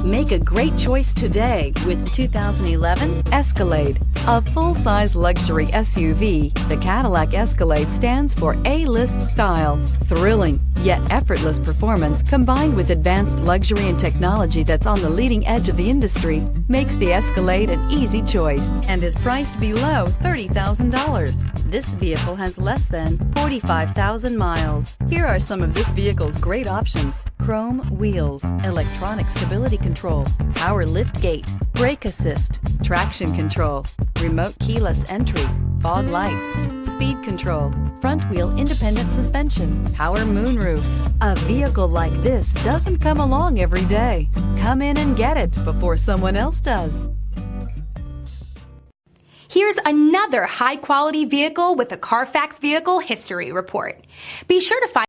Make a great choice today with the 2011 Escalade. A full-size luxury SUV, the Cadillac Escalade stands for A-list style. Thrilling, yet effortless performance combined with advanced luxury and technology that's on the leading edge of the industry makes the Escalade an easy choice and is priced below $30,000. This vehicle has less than 45,000 miles. Here are some of this vehicle's great options: chrome wheels, electronic stability control, power lift gate, brake assist, traction control, remote keyless entry, fog lights, speed control, front wheel independent suspension, power moonroof. A vehicle like this doesn't come along every day. Come in and get it before someone else does. Here's another high-quality vehicle with a Carfax Vehicle History Report. Be sure to find